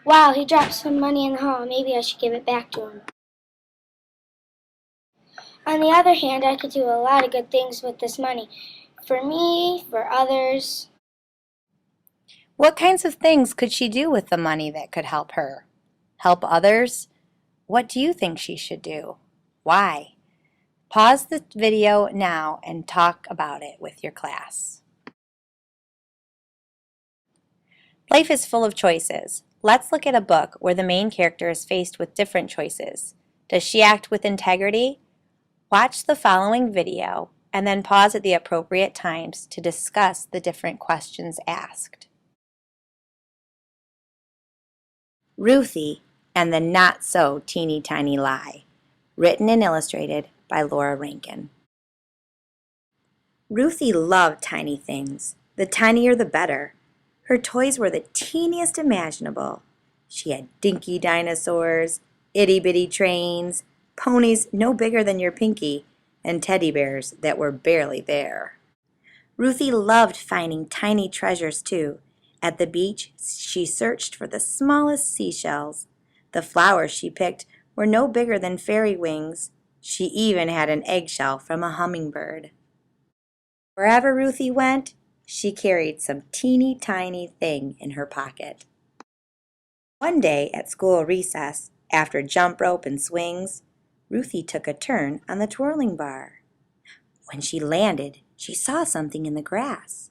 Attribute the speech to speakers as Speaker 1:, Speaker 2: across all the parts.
Speaker 1: Wow, he dropped some money in the hall. Maybe I should give it back to him. On the other hand, I could do a lot of good things with this money. For me, for others.
Speaker 2: What kinds of things could she do with the money that could help her? Help others? What do you think she should do? Why? Pause the video now and talk about it with your class. Life is full of choices. Let's look at a book where the main character is faced with different choices. Does she act with integrity? Watch the following video and then pause at the appropriate times to discuss the different questions asked. Ruthie and the Not So Teeny Tiny Lie, written and illustrated by Laura Rankin. Ruthie loved tiny things. The tinier the better. Her toys were the teeniest imaginable. She had dinky dinosaurs, itty-bitty trains, ponies no bigger than your pinky, and teddy bears that were barely there. Ruthie loved finding tiny treasures too. At the beach, she searched for the smallest seashells. The flowers she picked were no bigger than fairy wings. She even had an eggshell from a hummingbird. Wherever Ruthie went, she carried some teeny tiny thing in her pocket. One day at school recess, after jump rope and swings, Ruthie took a turn on the twirling bar. When she landed, she saw something in the grass.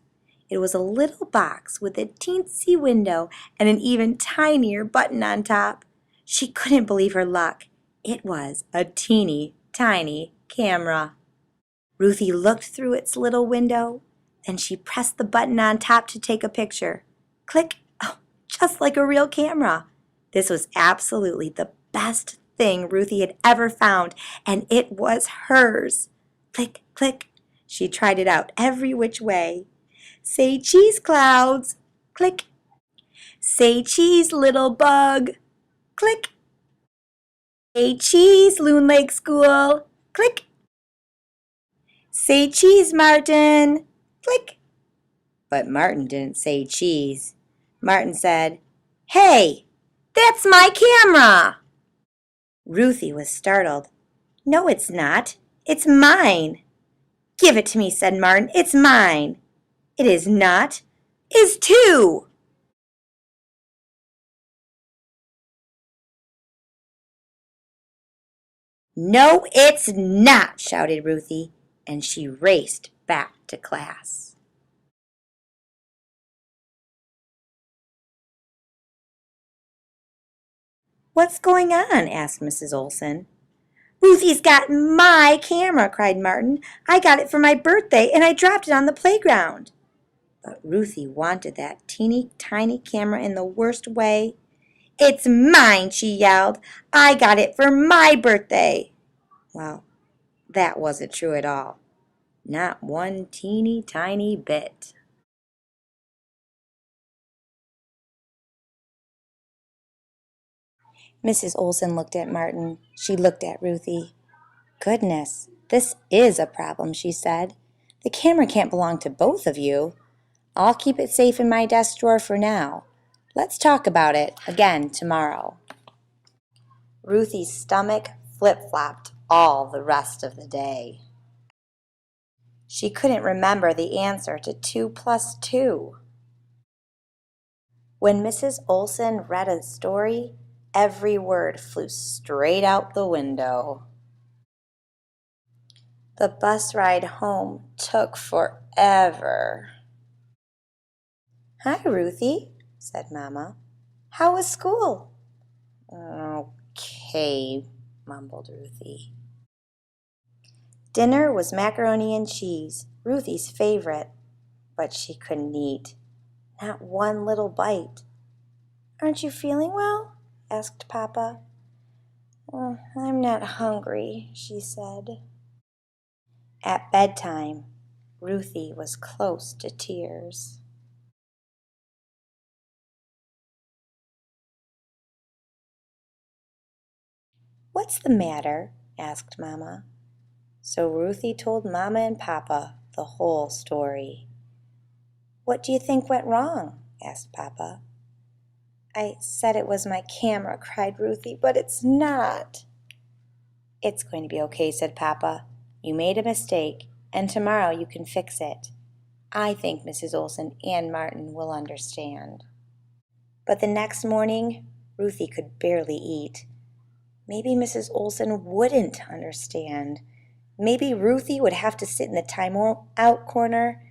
Speaker 2: It was a little box with a teensy window and an even tinier button on top. She couldn't believe her luck. It was a teeny tiny camera. Ruthie looked through its little window. Then she pressed the button on top to take a picture. Click! Oh, just like a real camera. This was absolutely the best thing Ruthie had ever found, and it was hers. Click, click. She tried it out every which way. Say cheese, clouds. Click. Say cheese, little bug. Click. Say cheese, Loon Lake School. Click. Say cheese, Martin. Click. But Martin didn't say cheese. Martin said, "Hey, that's my camera!" Ruthie was startled. "No, it's not. It's mine." "Give it to me," said Martin. "It's mine." "It is not. Is too." "No, it's not," shouted Ruthie, and she raced back to class. "What's going on?" asked Mrs. Olson. "Ruthie's got my camera," cried Martin. "I got it for my birthday, and I dropped it on the playground." But Ruthie wanted that teeny tiny camera in the worst way. "It's mine," she yelled. "I got it for my birthday." Well, that wasn't true at all. Not one teeny tiny bit. Mrs. Olson looked at Martin. She looked at Ruthie. "Goodness, this is a problem," she said. "The camera can't belong to both of you. I'll keep it safe in my desk drawer for now. Let's talk about it again tomorrow." Ruthie's stomach flip-flopped all the rest of the day. She couldn't remember the answer to 2 plus 2. When Mrs. Olson read a story, every word flew straight out the window. The bus ride home took forever. "Hi, Ruthie," said Mama. "How was school?" "Okay," mumbled Ruthie. Dinner was macaroni and cheese, Ruthie's favorite, but she couldn't eat. Not one little bite. "Aren't you feeling well?" asked Papa. "I'm not hungry," she said. At bedtime, Ruthie was close to tears. "What's the matter?" asked Mama. So Ruthie told Mama and Papa the whole story. "What do you think went wrong?" asked Papa. I said it was my camera, cried Ruthie, but it's not. It's going to be okay, said Papa. You made a mistake, and tomorrow you can fix it. I think Mrs. Olson and Martin will understand. But the next morning, Ruthie could barely eat. Maybe Mrs. Olson wouldn't understand. Maybe Ruthie would have to sit in the time-out corner.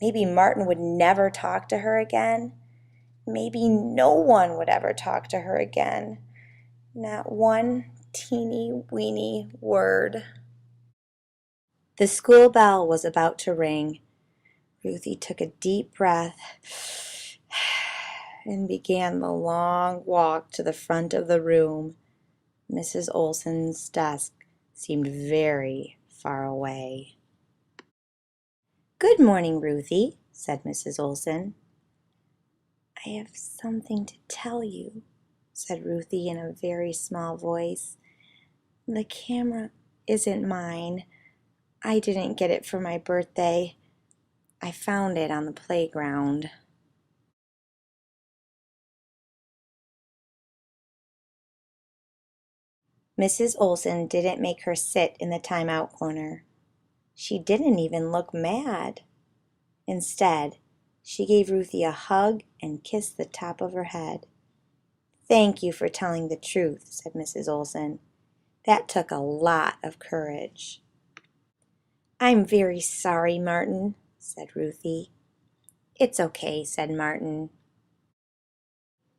Speaker 2: Maybe Martin would never talk to her again. Maybe no one would ever talk to her again. Not one teeny-weeny word. The school bell was about to ring. Ruthie took a deep breath and began the long walk to the front of the room. Mrs. Olson's desk seemed very far away. "Good morning, Ruthie," said Mrs. Olson. "I have something to tell you," said Ruthie in a very small voice. "The camera isn't mine. I didn't get it for my birthday. I found it on the playground." Mrs. Olson didn't make her sit in the timeout corner. She didn't even look mad. Instead, she gave Ruthie a hug and kissed the top of her head. "Thank you for telling the truth," said Mrs. Olson. "That took a lot of courage." "I'm very sorry, Martin," said Ruthie. "It's okay," said Martin.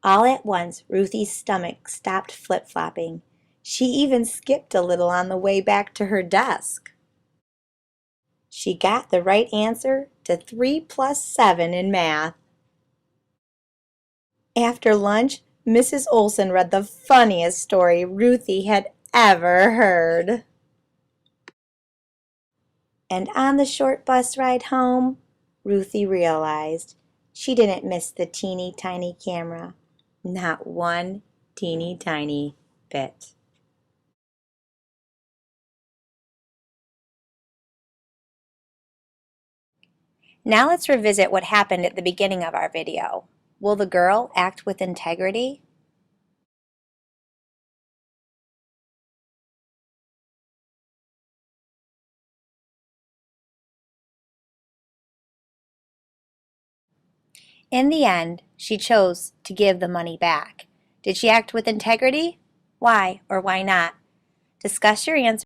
Speaker 2: All at once, Ruthie's stomach stopped flip-flopping. She even skipped a little on the way back to her desk. She got the right answer to 3 plus 7 in math. After lunch, Mrs. Olson read the funniest story Ruthie had ever heard. And on the short bus ride home, Ruthie realized she didn't miss the teeny tiny camera. Not one teeny tiny bit. Now let's revisit what happened at the beginning of our video. Will the girl act with integrity? In the end, she chose to give the money back. Did she act with integrity? Why or why not? Discuss your answer